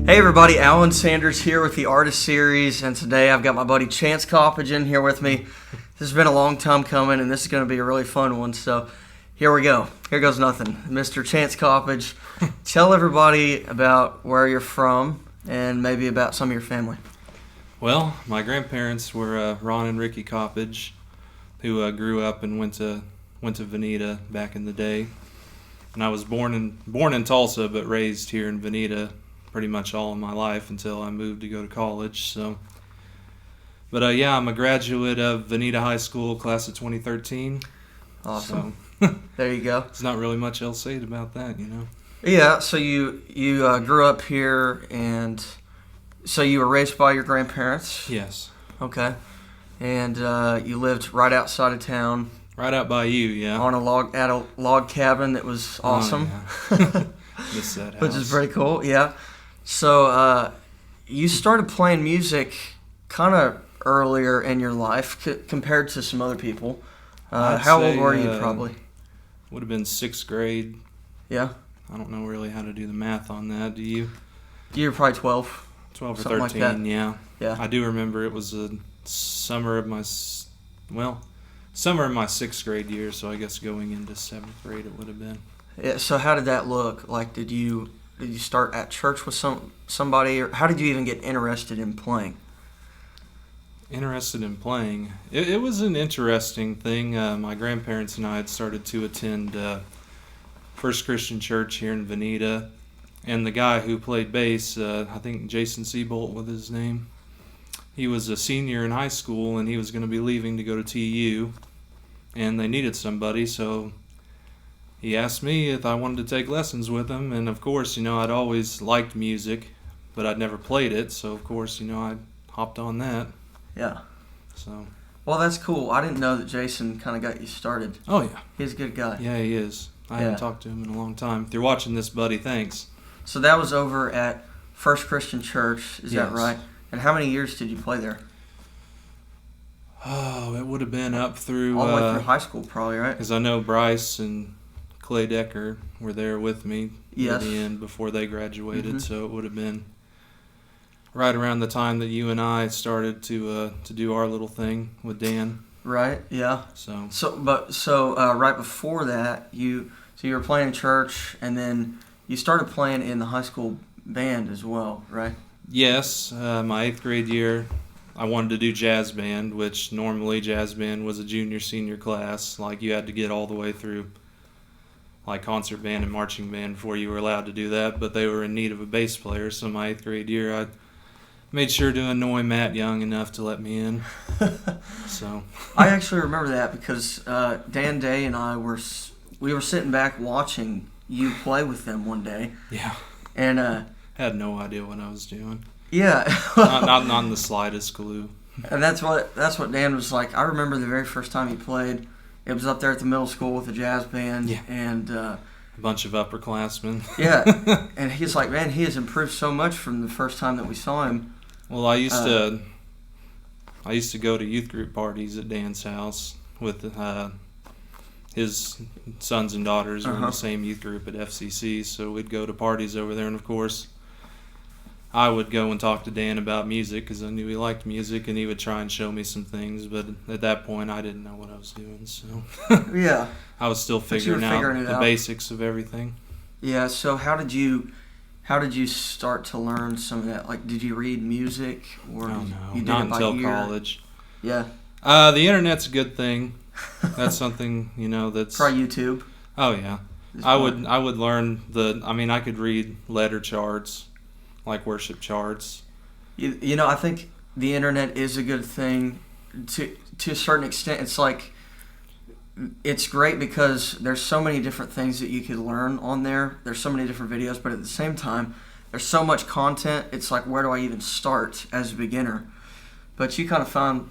Hey everybody, Allan Sanders here with the Artist Series, and today I've got my buddy Chance Coppedge in here with me. This has been a long time coming, and this is going to be a really fun one, so here we go. Here goes nothing. Mr. Chance Coppedge, tell everybody about where you're from and maybe about some of your family. Well, my grandparents were Ron and Ricky Coppedge, who grew up and went to Veneta back in the day. And I was born in Tulsa, but raised here in Veneta pretty much all of my life until I moved to go to college. So, but I'm a graduate of Veneta High School, class of 2013. Awesome. So, there you go. There's not really much else said about that, you know. Yeah. So you grew up here, and so you were raised by your grandparents. Yes. Okay. And you lived right outside of town. Right out by you, yeah. On a log cabin that was awesome. Oh, yeah. Miss that house. Which is pretty cool, yeah. So you started playing music kind of earlier in your life compared to some other people. How old were you probably? Would have been 6th grade. Yeah. I don't know really how to do the math on that. Do you? You were probably 12. 12 or something 13, like that. yeah. Yeah. I do remember it was the summer of my 6th grade year, so I guess going into 7th grade it would have been. Yeah, so how did that look? Like, did you start at church with somebody, or how did you even get interested in playing? Interested in playing? It was an interesting thing. My grandparents and I had started to attend First Christian Church here in Veneta, and the guy who played bass, I think Jason Seabolt was his name, he was a senior in high school, and he was going to be leaving to go to TU, and they needed somebody, so he asked me if I wanted to take lessons with him, and of course, I'd always liked music, but I'd never played it, so of course, I hopped on that. Yeah. So. Well, that's cool. I didn't know that Jason kind of got you started. Oh, yeah. He's a good guy. Yeah, he is. I haven't talked to him in a long time. If you're watching this, buddy, thanks. So that was over at First Christian Church, is that Yes. right? And how many years did you play there? Oh, it would have been up through... All the way through high school, probably, right? Because I know Bryce and Clay Decker were there with me Yes. at the end before they graduated, Mm-hmm. so it would have been right around the time that you and I started to do our little thing with Dan. Right, yeah. So Right before that, you were playing in church, and then you started playing in the high school band as well, right? yes, my 8th grade year, I wanted to do jazz band, which normally jazz band was a junior-senior class. Like, you had to get all the way through like concert band and marching band before you were allowed to do that, but they were in need of a bass player, so my 8th grade year I made sure to annoy Matt Young enough to let me in. So I actually remember that because Dan Day and I were sitting back watching you play with them one day. Yeah. And had no idea what I was doing. yeah. not in the slightest clue. And that's what Dan was like. I remember the very first time he played. It was up there at the middle school with the jazz band. Yeah. And A bunch of upperclassmen. yeah. And he's like, man, he has improved so much from the first time that we saw him. Well, I used to go to youth group parties at Dan's house with his sons and daughters were in the same youth group at FCC, so we'd go to parties over there, and of course I would go and talk to Dan about music because I knew he liked music, and he would try and show me some things, but at that point I didn't know what I was doing, so Yeah. I was still figuring out the basics of everything. Yeah, so how did you start to learn some of that? Like, did you read music, or Oh, no, you did not it by until ear? college. Yeah, The internet's a good thing. That's something, that's... try YouTube. Oh, yeah. It's I fun. would learn I could read letter charts, like worship charts. I think the internet is a good thing to a certain extent. It's like, it's great because there's so many different things that you could learn on there. There's so many different videos, but at the same time, there's so much content. It's like, where do I even start as a beginner? But you kind of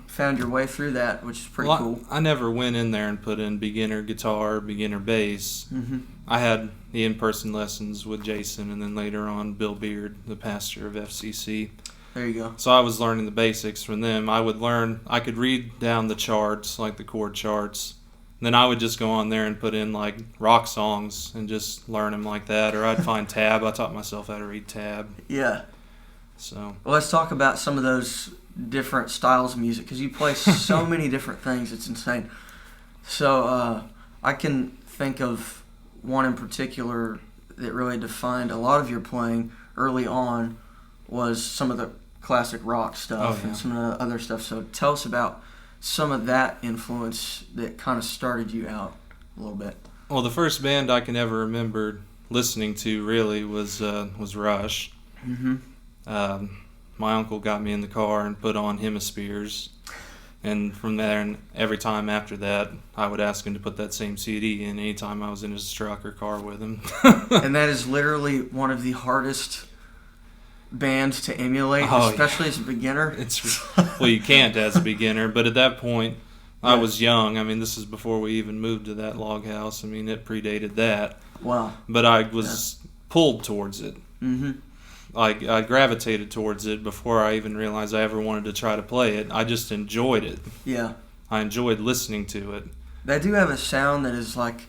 found your way through that, which is pretty cool. I never went in there and put in beginner guitar, beginner bass. Mm-hmm. I had the in-person lessons with Jason, and then later on Bill Beard, the pastor of FCC. There you go. So I was learning the basics from them. I could read down the charts, like the chord charts. Then I would just go on there and put in like rock songs and just learn them like that. Or I'd find tab. I taught myself how to read tab. Yeah. So Well, let's talk about some of those different styles of music, because you play so many different things. It's insane. So I can think of one in particular that really defined a lot of your playing early on was some of the classic rock stuff and some of the other stuff. So tell us about some of that influence that kind of started you out a little bit. Well, the first band I can ever remember listening to really was Rush. Mm-hmm. My uncle got me in the car and put on Hemispheres, and from there, and every time after that, I would ask him to put that same CD in anytime I was in his truck or car with him. And that is literally one of the hardest bands to emulate, especially as a beginner. Well, you can't as a beginner, but at that point, I was young. I mean, this is before we even moved to that log house. I mean, it predated that. Wow. But I was pulled towards it. Mm-hmm. I gravitated towards it before I even realized I ever wanted to try to play it. I just enjoyed it. Yeah. I enjoyed listening to it. They do have a sound that is like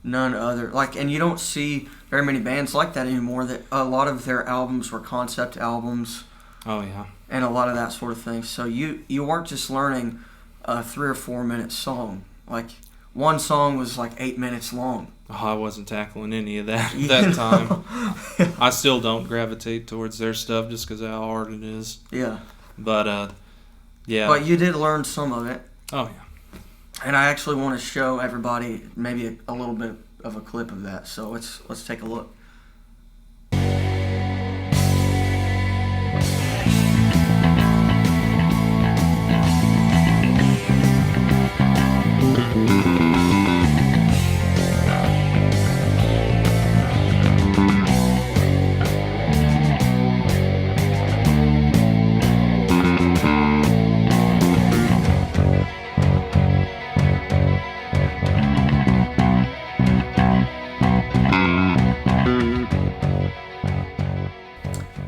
none other. And you don't see very many bands like that anymore. That a lot of their albums were concept albums. Oh, yeah. And a lot of that sort of thing. So you weren't just learning a 3 or 4 minute song. Like, one song was like 8 minutes long. Oh, I wasn't tackling any of that at that time. I still don't gravitate towards their stuff just because of how hard it is. Yeah. But, yeah. But you did learn some of it. Oh, yeah. And I actually want to show everybody maybe a little bit of a clip of that. So let's take a look.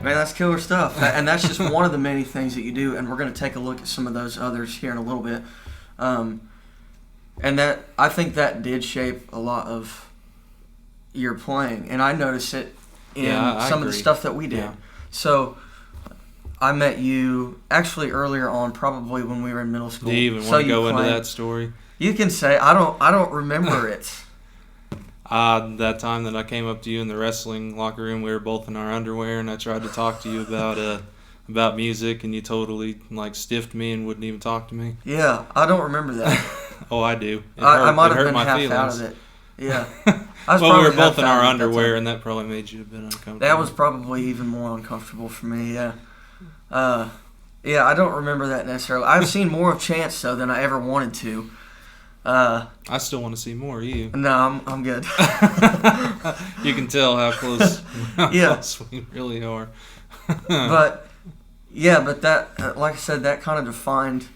Man, that's killer stuff. And that's just one of the many things that you do, and we're going to take a look at some of those others here in a little bit. And that, I think that did shape a lot of your playing, and I noticed it in some of the stuff that we did. Yeah. So I met you actually earlier on, probably when we were in middle school. Do you even want to go into that story? You can say. I don't remember it. That time that I came up to you in the wrestling locker room, we were both in our underwear, and I tried to talk to you about music, and you totally stiffed me and wouldn't even talk to me. Yeah, I don't remember that. Oh, I do. I might have been half out of it. Yeah. Well, we were both in our underwear, and that probably made you a bit uncomfortable. That was probably even more uncomfortable for me. Yeah. Yeah, I don't remember that necessarily. I've seen more of Chance though than I ever wanted to. I still want to see more of you. No, I'm good. You can tell how close we really are. but that, like I said, that kind of defined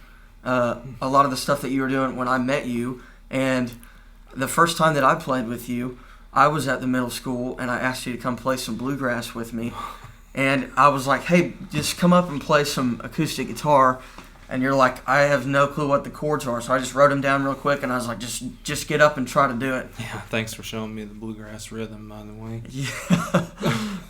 a lot of the stuff that you were doing when I met you. And the first time that I played with you, I was at the middle school, and I asked you to come play some bluegrass with me. And I was like, hey, just come up and play some acoustic guitar. And you're like, I have no clue what the chords are. So I just wrote them down real quick, and I was like, just get up and try to do it. Yeah, thanks for showing me the bluegrass rhythm, by the way. Yeah.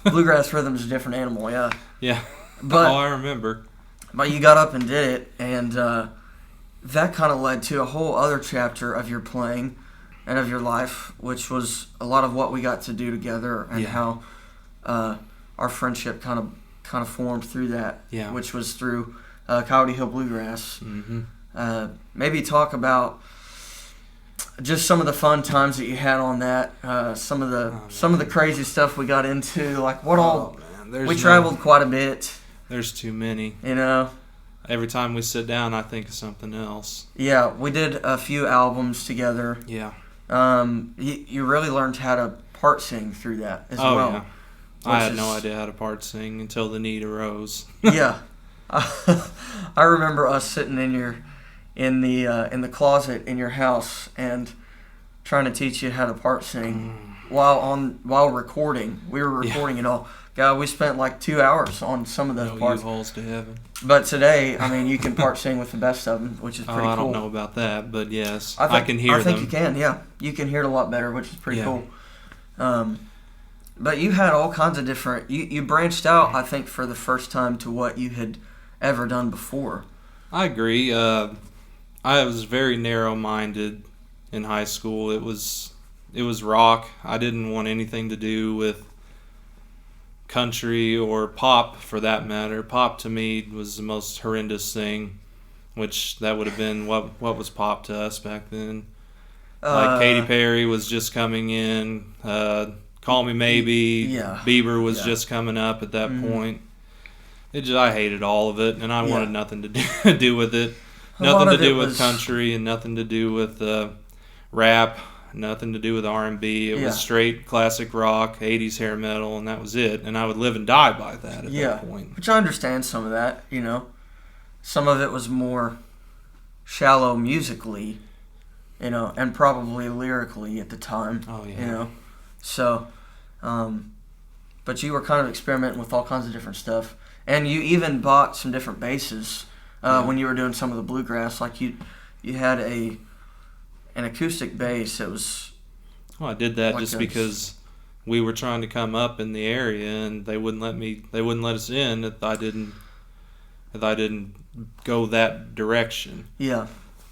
Bluegrass rhythm is a different animal, yeah. Yeah. But, I remember. But you got up and did it, and that kind of led to a whole other chapter of your playing and of your life, which was a lot of what we got to do together, and how our friendship kind of formed through that, which was through Coyote Hill Bluegrass. Mm-hmm. Maybe talk about just some of the fun times that you had on that. Some of the crazy stuff we got into. Like we traveled quite a bit. There's too many. You know. Every time we sit down, I think of something else. Yeah, we did a few albums together. Yeah. You really learned how to part sing through that as well. Yeah. I had no idea how to part sing until the need arose. Yeah. I remember us sitting in the closet in your house and trying to teach you how to part sing while recording. We were recording it all. God, we spent like 2 hours on some of those parts. U-hauls to heaven. But today, I mean, you can part sing with the best of them, which is pretty cool. I don't know about that, but yes, I can hear them. I think you can. Yeah, you can hear it a lot better, which is pretty cool. But you had all kinds of different. You branched out, I think, for the first time to what you had ever done before. I agree. I was very narrow-minded in high school. It was rock. I didn't want anything to do with country or pop, for that matter. Pop to me was the most horrendous thing, which that would have been what was pop to us back then. Like Katy Perry was just coming in. Call Me Maybe. Yeah. Bieber was just coming up at that point. I hated all of it, and I wanted nothing to do with it. Nothing to do with country, and nothing to do with rap. Nothing to do with R&B. It was straight classic rock, 80s hair metal, and that was it. And I would live and die by that at that point. Which I understand some of that, you know. Some of it was more shallow musically, you know, and probably lyrically at the time. Oh, yeah. You know. So, but you were kind of experimenting with all kinds of different stuff. And you even bought some different basses when you were doing some of the bluegrass. Like you had an acoustic bass. It was. Well, I did that just because we were trying to come up in the area, and they wouldn't let us in if I didn't go that direction. Yeah.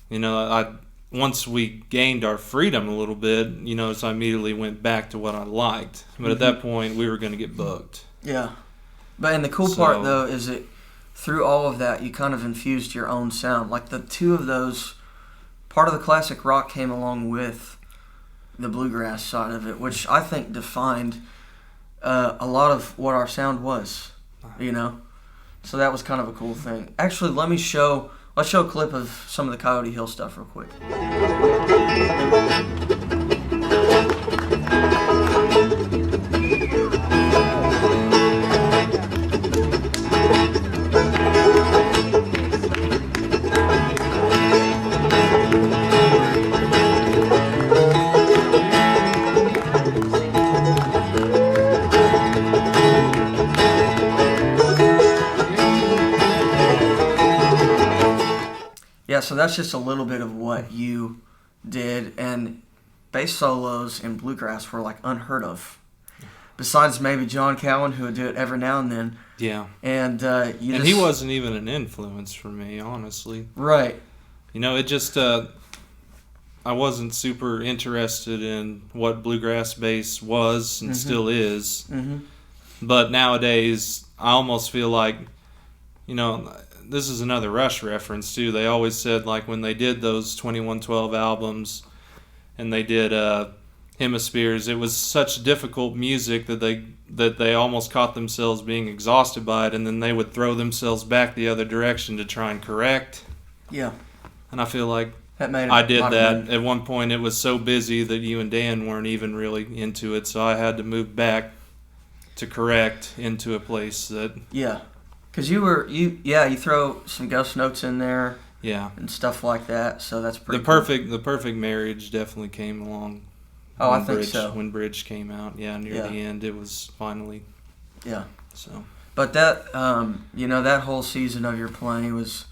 You know, once we gained our freedom a little bit, you know, so I immediately went back to what I liked. But at that point, we were going to get booked. Yeah. And the cool part, though, is that through all of that, you kind of infused your own sound. Like the two of those, part of the classic rock came along with the bluegrass side of it, which I think defined a lot of what our sound was, you know? So that was kind of a cool thing. Actually, let's show a clip of some of the Coyote Hill stuff real quick. Yeah, so that's just a little bit of what you did, and bass solos in bluegrass were like unheard of. Besides maybe John Cowan, who would do it every now and then. Yeah. And he wasn't even an influence for me, honestly. Right. You know, it just I wasn't super interested in what bluegrass bass was and still is. Mm-hmm. But nowadays, I almost feel like, you know, this is another Rush reference too. They always said, like, when they did those 2112 albums and they did Hemispheres, it was such difficult music that they almost caught themselves being exhausted by it, and then they would throw themselves back the other direction to try and correct. Yeah. And I feel like I did that. At one point, it was so busy that you and Dan weren't even really into it, so I had to move back to correct into a place that... Yeah. Because you throw some ghost notes in there, and stuff like that. So that's pretty. The perfect marriage definitely came along. Oh, I think so. When Bridge came out, near the end, it was finally. Yeah. So. But that, that whole season of your playing was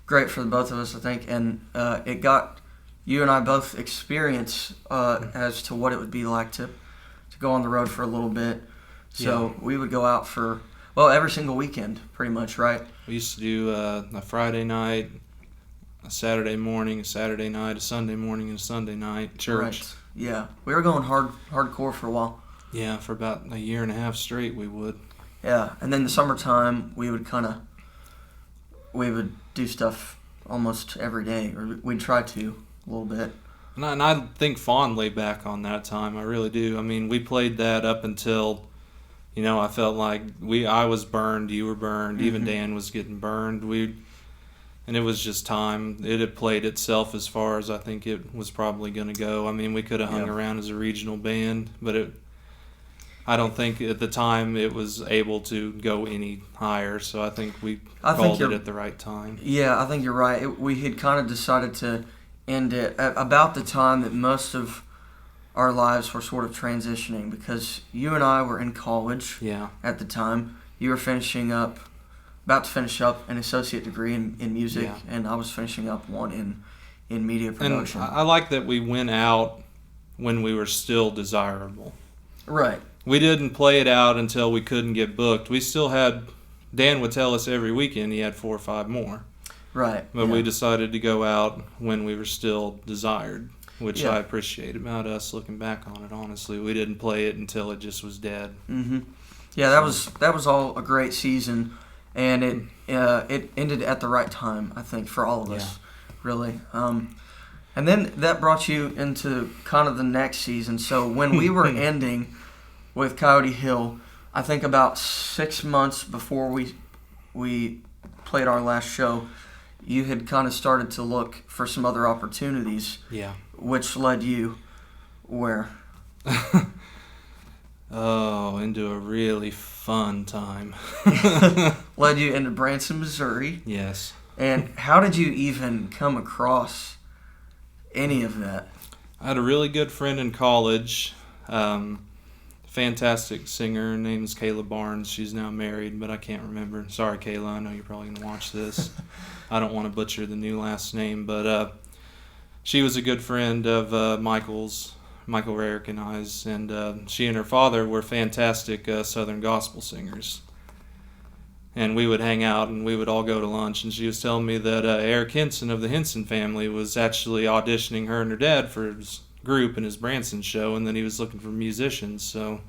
great for the both of us, I think, and it got you and I both experience as to what it would be like to go on the road for a little bit. So we would go out for. Well, every single weekend, pretty much, right? We used to do a Friday night, a Saturday morning, a Saturday night, a Sunday morning, and a Sunday night church. Right. Yeah, we were going hardcore for a while. Yeah, for about a year and a half straight, we would. Yeah, and then the summertime, we would do stuff almost every day, or we'd try to a little bit. And I think fondly back on that time. I really do. I mean, we played that up until. You know, I felt like I was burned, you were burned, even Dan was getting burned. And it was just time. It had played itself as far as I think it was probably going to go. I mean, we could have hung around as a regional band, but I don't think at the time it was able to go any higher. So I think we called it at the right time. Yeah, I think you're right. We had kind of decided to end it at about the time that most of our lives were sort of transitioning, because you and I were in college at the time. You were about to finish up an associate degree in music, and I was finishing up one in media production. And I like that we went out when we were still desirable. Right. we didn't play it out until we couldn't get booked. We still had, Dan would tell us every weekend he had 4 or 5 more. Right. But we decided to go out when we were still desired, which I appreciate about us looking back on it, honestly. We didn't play it until it just was dead. Mm-hmm. Yeah, that was all a great season, and it ended at the right time, I think, for all of us, really. And then that brought you into kind of the next season. So when we were ending with Coyote Hill, I think about 6 months before we played our last show, you had kind of started to look for some other opportunities. Yeah. Which led you where? Into a really fun time. Led you into Branson, Missouri. Yes. And how did you even come across any of that? I had a really good friend in college, fantastic singer. Her name's Kayla Barnes. She's now married, but I can't remember. Sorry, Kayla. I know you're probably going to watch this. I don't want to butcher the new last name, but she was a good friend of Michael Rarick and I's, and she and her father were fantastic Southern gospel singers. And we would hang out, and we would all go to lunch, and she was telling me that Eric Henson of the Henson family was actually auditioning her and her dad for his group in his Branson show, and then he was looking for musicians, so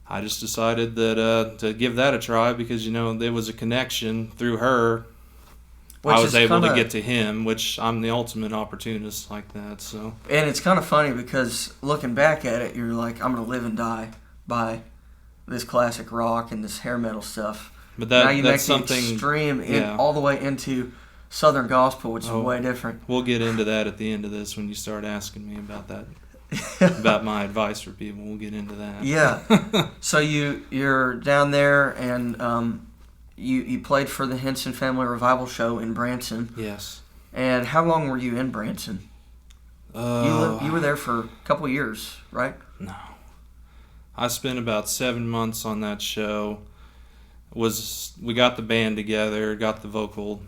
I just decided that to give that a try because, there was a connection through her. I was able to get to him, which I'm the ultimate opportunist like that. So. And it's kind of funny because looking back at it, you're like, I'm going to live and die by this classic rock and this hair metal stuff. But now you that's make the something extreme all the way into Southern gospel, which is way different. We'll get into that at the end of this when you start asking me about that, about my advice for people. We'll get into that. Yeah. So you're down there and you played for the Henson Family Revival Show in Branson. Yes. And how long were you in Branson? You were there for a couple of years, right? No. I spent about 7 months on that show. We got the band together,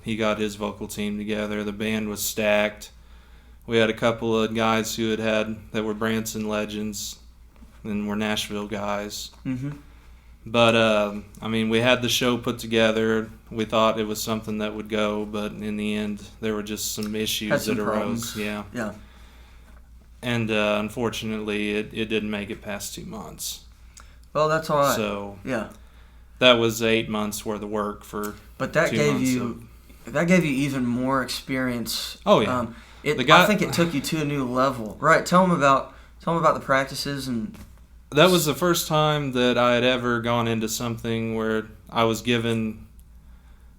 he got his vocal team together. The band was stacked. We had a couple of guys who that were Branson legends and were Nashville guys. Mm-hmm. But, we had the show put together. We thought it was something that would go, but in the end, there were just some issues that arose. Yeah. Yeah. And unfortunately, it didn't make it past 2 months. Well, that's all right. So yeah, that was 8 months worth of work for. But that gave you even more experience. Oh yeah. I think it took you to a new level. Right. Tell them about the practices and. That was the first time that I had ever gone into something where I was given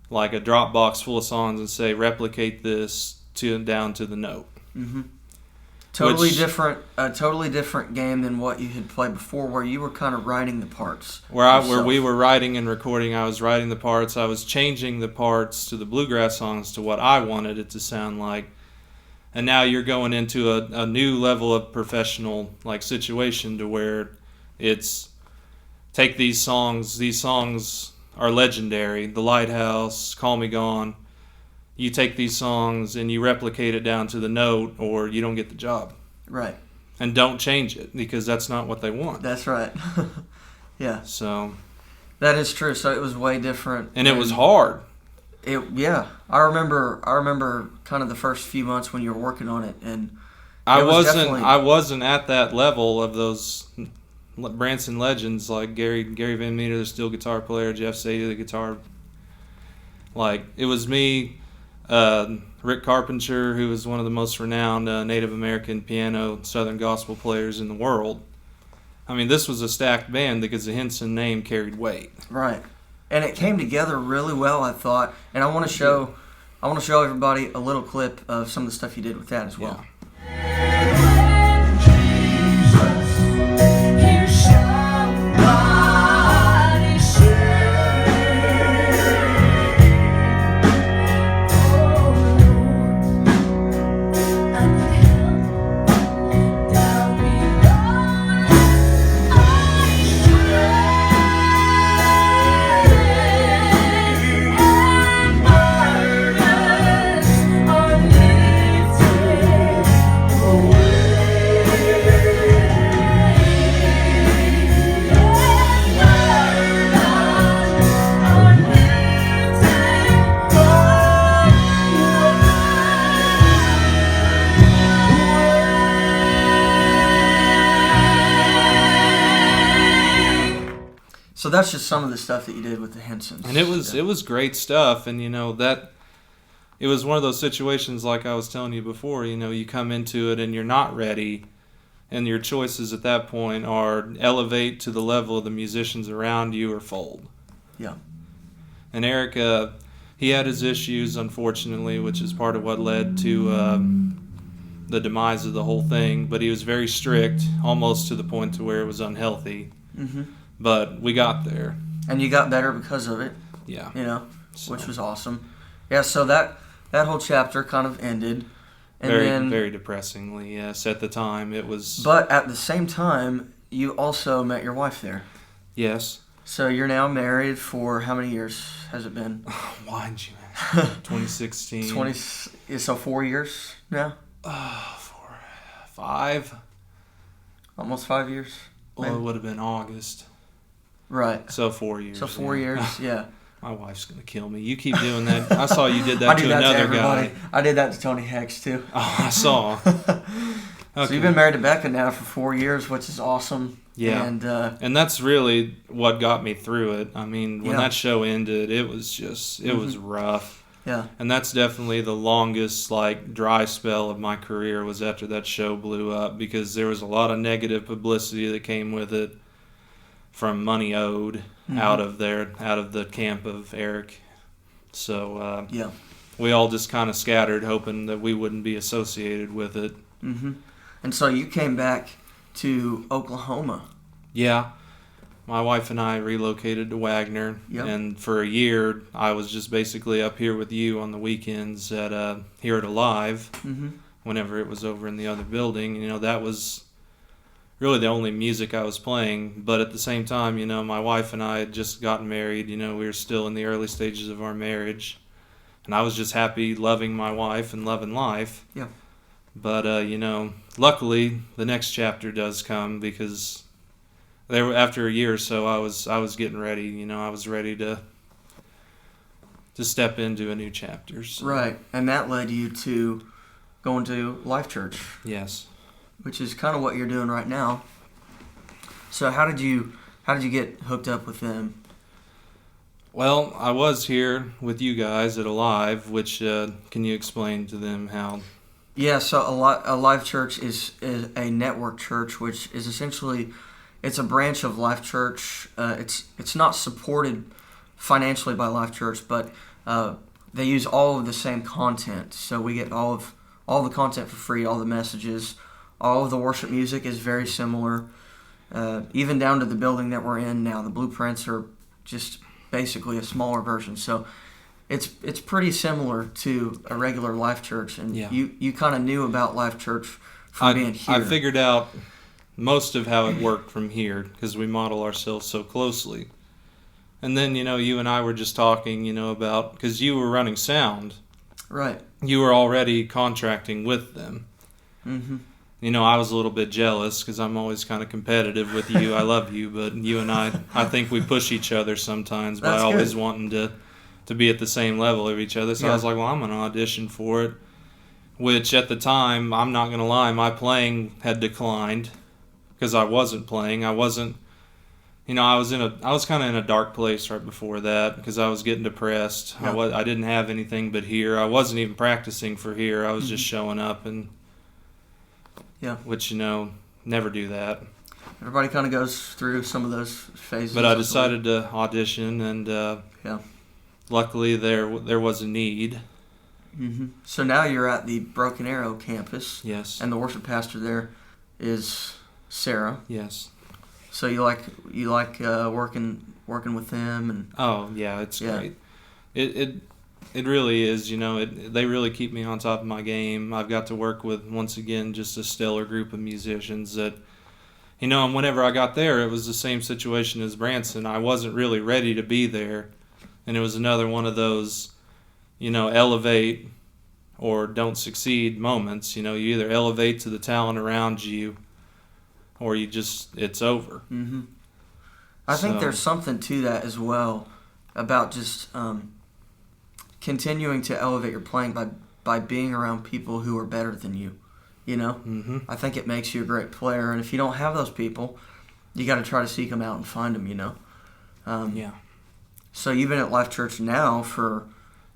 like a Dropbox full of songs and say replicate this down to the note. Mm-hmm. A totally different game than what you had played before, where you were kind of writing the parts. Where we were writing and recording, I was writing the parts. I was changing the parts to the bluegrass songs to what I wanted it to sound like. And now you're going into a new level of professional situation to where it's take these songs. These songs are legendary. The Lighthouse, Call Me Gone. You take these songs and you replicate it down to the note or you don't get the job. Right. And don't change it because that's not what they want. That's right. Yeah. So. That is true. So it was way different. And it was hard. I remember kind of the first few months when you were working on it, and I wasn't at that level of those Branson legends like Gary Van Meter, the steel guitar player, Jeff Sadie, the guitar. It was me, Rick Carpenter, who was one of the most renowned Native American piano Southern gospel players in the world. This was a stacked band because the Henson name carried weight. Right. And it came together really well, I thought. And I want to show everybody a little clip of some of the stuff you did with that as well. Yeah. So that's just some of the stuff that you did with the Hensons. And it was great stuff. And, that it was one of those situations like I was telling you before, you come into it and you're not ready. And your choices at that point are elevate to the level of the musicians around you or fold. Yeah. And Eric, he had his issues, unfortunately, which is part of what led to the demise of the whole thing. But he was very strict, almost to the point to where it was unhealthy. Mm-hmm. But we got there. And you got better because of it. Yeah. Which was awesome. Yeah, so that whole chapter kind of ended. And very depressingly, yes. At the time, it was... But at the same time, you also met your wife there. Yes. So you're now married for how many years has it been? Why'd you ask? 2016. So 4 years now? 5. Almost 5 years? Well, maybe? It would have been August. Right. So 4 years. So 4 years, yeah. My wife's going to kill me. You keep doing that. I saw you did that to another guy. I did that to Tony Hex, too. Oh, I saw. Okay. So you've been married to Becca now for 4 years, which is awesome. Yeah. And that's really what got me through it. I mean, when that show ended, it was just, it was rough. Yeah. And that's definitely the longest, dry spell of my career was after that show blew up, because there was a lot of negative publicity that came with it from money owed out of the camp of Eric. So we all just kind of scattered, hoping that we wouldn't be associated with it. Mm-hmm. And so you came back to Oklahoma. Yeah. My wife and I relocated to Wagner, and for a year I was just basically up here with you on the weekends here at Alive, whenever it was over in the other building. That was really the only music I was playing. But at the same time, my wife and I had just gotten married. We were still in the early stages of our marriage, and I was just happy loving my wife and loving life. Yeah. But luckily the next chapter does come, because after a year or so, I was getting ready. I was ready to step into a new chapter. So. Right, and that led you to going to Life.Church. Yes. Which is kind of what you're doing right now. So how did you get hooked up with them? Well, I was here with you guys at Alive, which can you explain to them how? Yeah, so a Life.Church is a network church, which is essentially, it's a branch of Life.Church. It's not supported financially by Life.Church, but they use all of the same content. So we get all the content for free, all the messages. All of the worship music is very similar, even down to the building that we're in now. The blueprints are just basically a smaller version. So it's pretty similar to a regular Life.Church. And you kind of knew about Life.Church from being here. I figured out most of how it worked from here, because we model ourselves so closely. And then, you and I were just talking, about, because you were running sound. Right. You were already contracting with them. Mm-hmm. I was a little bit jealous, because I'm always kind of competitive with you. I love you, but you and I think we push each other sometimes by always wanting to be at the same level of each other. So I was like, well, I'm going to audition for it, which at the time, I'm not going to lie, my playing had declined, because I wasn't playing. I wasn't, I was kind of in a dark place right before that, because I was getting depressed. Yeah. I didn't have anything but here. I wasn't even practicing for here. I was just showing up and... Yeah. Which, never do that. Everybody kind of goes through some of those phases. But I decided to audition, and luckily there was a need. Mm-hmm. So now you're at the Broken Arrow campus. Yes. And the worship pastor there is Sarah. Yes. So you like working with them, and oh yeah, it's great. It really is, they really keep me on top of my game. I've got to work with, once again, just a stellar group of musicians that, and whenever I got there, it was the same situation as Branson. I wasn't really ready to be there, and it was another one of those, elevate or don't succeed moments. You either elevate to the talent around you, or it's over. Mm-hmm. I think there's something to that as well, about just... continuing to elevate your playing by being around people who are better than you, Mm-hmm. I think it makes you a great player, and if you don't have those people, you got to try to seek them out and find them, Yeah. So you've been at Life.Church now for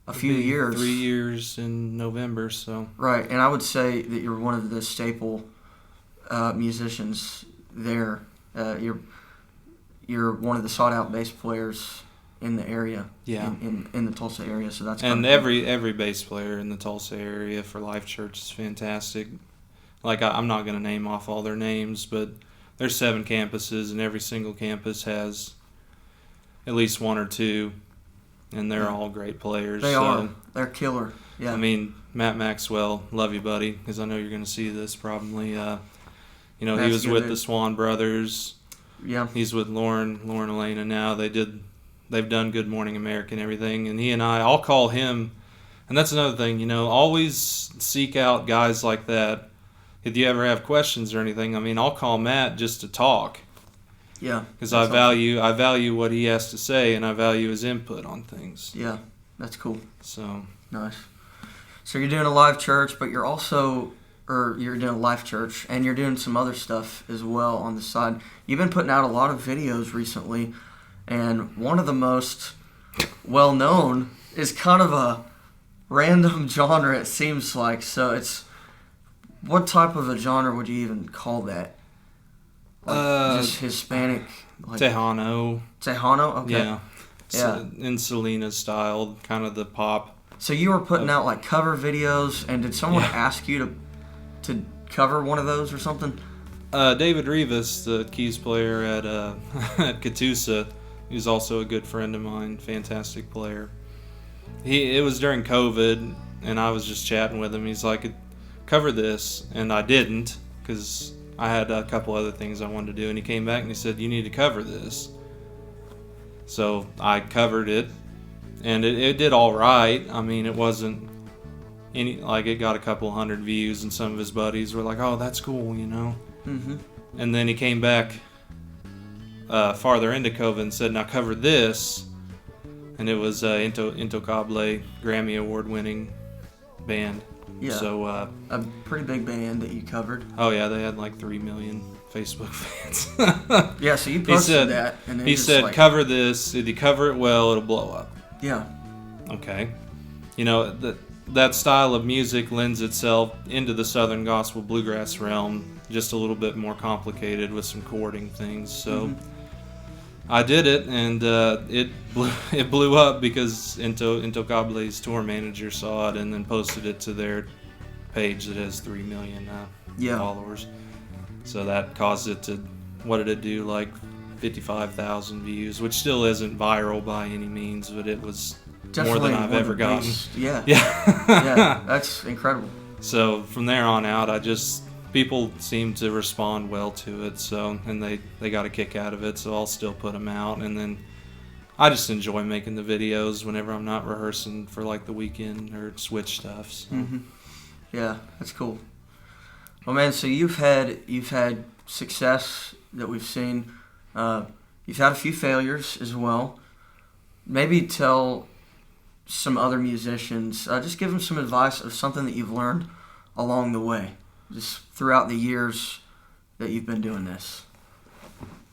a few years. 3 years in November, so. Right, and I would say that you're one of the staple musicians there. You're one of the sought-out bass players in the area, in the Tulsa area. So that's and cool. every bass player in the Tulsa area for Life.Church is fantastic. Like I'm not going to name off all their names, but there's 7 campuses, and every single campus has at least 1 or 2, and they're all great players. They are. They're killer. Yeah. I mean, Matt Maxwell, love you, buddy, because I know you're going to see this probably. He was with the Swan Brothers. Yeah. He's with Lauren Elena now. They've done Good Morning America and everything, and he and I'll call him, and that's another thing, always seek out guys like that. If you ever have questions or anything, I mean, I'll call Matt just to talk. Yeah. Because I value what he has to say, and I value his input on things. Yeah, that's cool. So nice. So you're doing a Life.Church, but you're doing a Life.Church, and you're doing some other stuff as well on the side. You've been putting out a lot of videos recently, and one of the most well-known is kind of a random genre, it seems like. So what type of a genre would you even call that? Just Hispanic? Tejano. Tejano? Okay. Yeah. So, in Selena style, kind of the pop. So you were putting out like cover videos, and did someone ask you to cover one of those or something? David Rivas, the keys player at at Catoosa, who's also a good friend of mine, fantastic player. It was during COVID, and I was just chatting with him. He's like, cover this, and I didn't, because I had a couple other things I wanted to do, and he came back and he said, you need to cover this. So I covered it, and it did all right. I mean, it wasn't it got a couple hundred views, and some of his buddies were like, oh, that's cool, Mm-hmm. And then he came back farther into COVID and said, now cover this, and it was Intocable, Grammy Award-winning band. Yeah, so a pretty big band that you covered. Oh yeah, they had like 3 million Facebook fans. Yeah, so you posted that, and then he said, cover this. If you cover it well, it'll blow up. Yeah. Okay. That style of music lends itself into the Southern gospel bluegrass realm, just a little bit more complicated with some chording things. So I did it, and it blew up because Intocable's tour manager saw it and then posted it to their page that has 3 million followers. So that caused it to, what did it do, like 55,000 views, which still isn't viral by any means, but it was definitely more than I've ever gotten. Yeah, that's incredible. So from there on out, people seem to respond well to it, and they got a kick out of it, so I'll still put them out. And then I just enjoy making the videos whenever I'm not rehearsing for like the weekend or switch stuff. So. Mm-hmm. Yeah, that's cool. Well, man, so you've had success that we've seen. You've had a few failures as well. Maybe tell some other musicians, just give them some advice of something that you've learned along the way, just throughout the years that you've been doing this.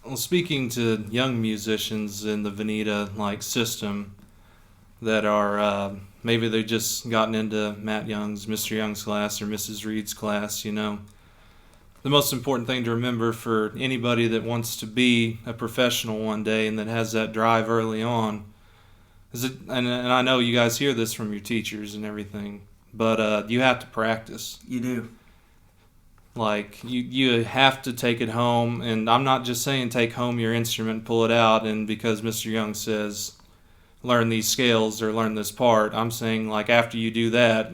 Well, speaking to young musicians in the Veneta system that are maybe they've just gotten into Matt Young's, Mr. Young's class or Mrs. Reed's class, the most important thing to remember for anybody that wants to be a professional one day and that has that drive early on is and I know you guys hear this from your teachers and everything, but you have to practice. You do. You have to take it home, and I'm not just saying take home your instrument, pull it out, and because Mr. Young says learn these scales or learn this part, I'm saying after you do that,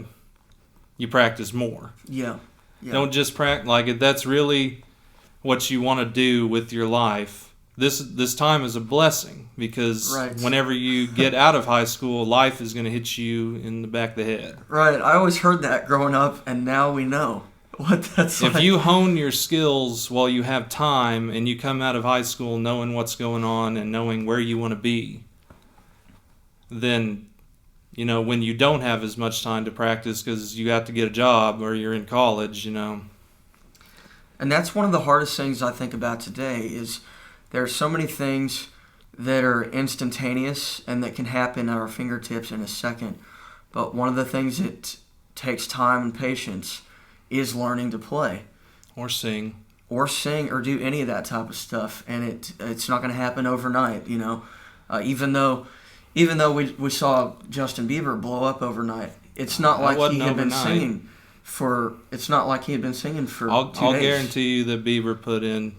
you practice more. Yeah. Don't just practice. If that's really what you want to do with your life, this time is a blessing, because whenever you get out of high school, life is going to hit you in the back of the head. Right. I always heard that growing up, and now we know what that's like. If you hone your skills while you have time and you come out of high school knowing what's going on and knowing where you want to be, then, when you don't have as much time to practice because you have to get a job or you're in college, And that's one of the hardest things I think about today is there are so many things that are instantaneous and that can happen at our fingertips in a second. But one of the things that takes time and patience is learning to play. Or sing. Or do any of that type of stuff. And it's not going to happen overnight, you know. Even though we saw Justin Bieber blow up overnight, it's not like he had been singing for 2 days. I'll guarantee you that Bieber put in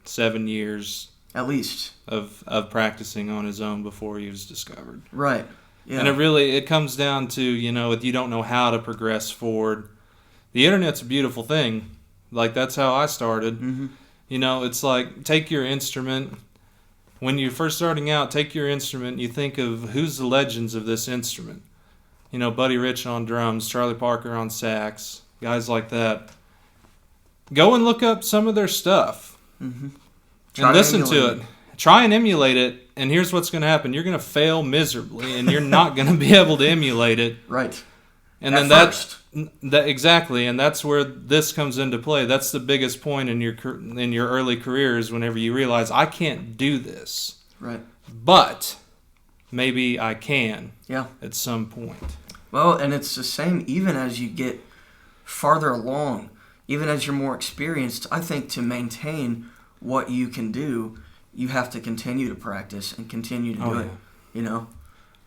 7 years at least of practicing on his own before he was discovered. Right. Yeah. And it comes down to, you know, if you don't know how to progress forward. The internet's a beautiful thing. Like, that's how I started. Mm-hmm. You know, it's like, take your instrument. When you're first starting out, take your instrument. You think of who's the legends of this instrument. You know, Buddy Rich on drums, Charlie Parker on sax, guys like that. Go and look up some of their stuff. Mm-hmm. And listen to it. Try and emulate it. And here's what's going to happen. You're going to fail miserably, and you're not going to be able to emulate it. Right. And then that exactly, and that's where this comes into play. That's the biggest point in your early careers, whenever you realize, I can't do this. Right. But maybe I can. Yeah. At some point. Well, and it's the same even as you get farther along, even as you're more experienced. I think to maintain what you can do, you have to continue to practice and continue to do it. You know.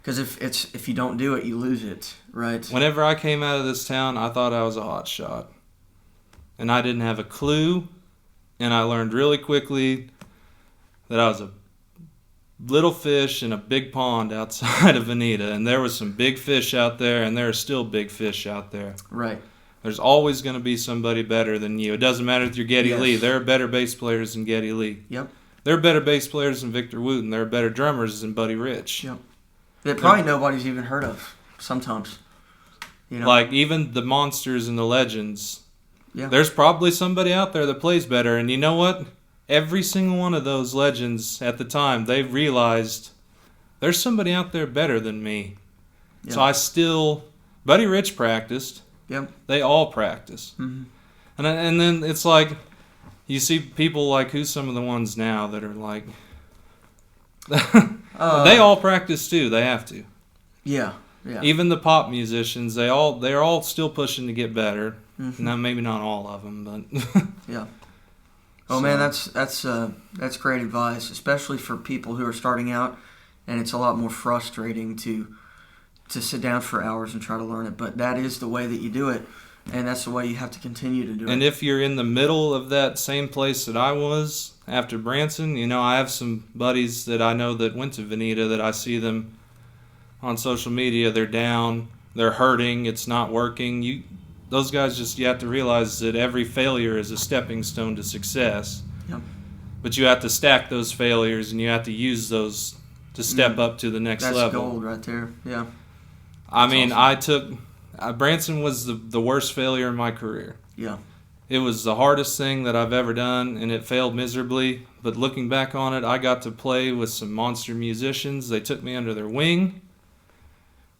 Because if you don't do it, you lose it, right? Whenever I came out of this town, I thought I was a hot shot. And I didn't have a clue. And I learned really quickly that I was a little fish in a big pond outside of Veneta. And there was some big fish out there, and there are still big fish out there. Right. There's always going to be somebody better than you. It doesn't matter if you're Geddy Lee. There are better bass players than Geddy Lee. Yep. There are better bass players than Victor Wooten. There are better drummers than Buddy Rich. Yep. That probably nobody's even heard of sometimes. You know? Like, even the monsters and the legends. Yeah. There's probably somebody out there that plays better. And you know what? Every single one of those legends at the time, they realized there's somebody out there better than me. Yeah. So Buddy Rich practiced. Yep. They all practiced. Mm-hmm. And then it's like, you see people like, who's some of the ones now that are like... they all practice too. They have to. Yeah, yeah. Even the pop musicians, they're all still pushing to get better. Mm-hmm. Now, maybe not all of them, but yeah. Oh man, that's great advice, especially for people who are starting out, and it's a lot more frustrating to sit down for hours and try to learn it. But that is the way that you do it, and that's the way you have to continue to do it. And if you're in the middle of that same place that I was after Branson, you know, I have some buddies that I know that went to Veneta that I see them on social media. They're down, they're hurting, it's not working. Those guys you have to realize that every failure is a stepping stone to success. Yep. But you have to stack those failures, and you have to use those to step up to the next level. That's gold right there. Yeah. I mean, awesome. Branson was the worst failure in my career. Yeah. It was the hardest thing that I've ever done, and it failed miserably. But looking back on it, I got to play with some monster musicians. They took me under their wing.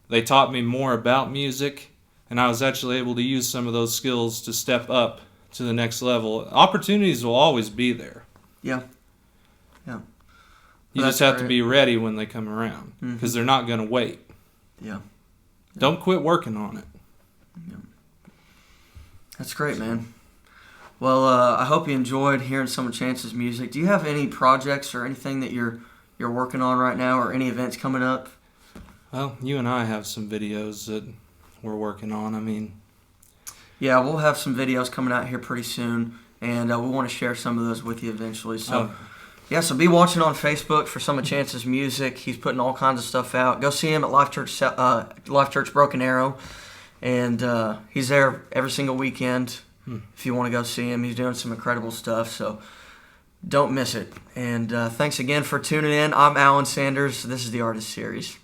They taught me more about music, and I was actually able to use some of those skills to step up to the next level. Opportunities will always be there. Yeah. Yeah. You just have to be ready when they come around, because they're not going to wait. Yeah. Don't quit working on it. Yeah. That's great, man. Well, I hope you enjoyed hearing some of Chance's music. Do you have any projects or anything that you're working on right now, or any events coming up? Well, you and I have some videos that we're working on. I mean, yeah, we'll have some videos coming out here pretty soon, and we want to share some of those with you eventually. So, yeah, so be watching on Facebook for some of Chance's music. He's putting all kinds of stuff out. Go see him at Life.Church Broken Arrow, and he's there every single weekend. If you want to go see him, he's doing some incredible stuff, so don't miss it. And thanks again for tuning in. I'm Allan Sanders. This is the Artist Series.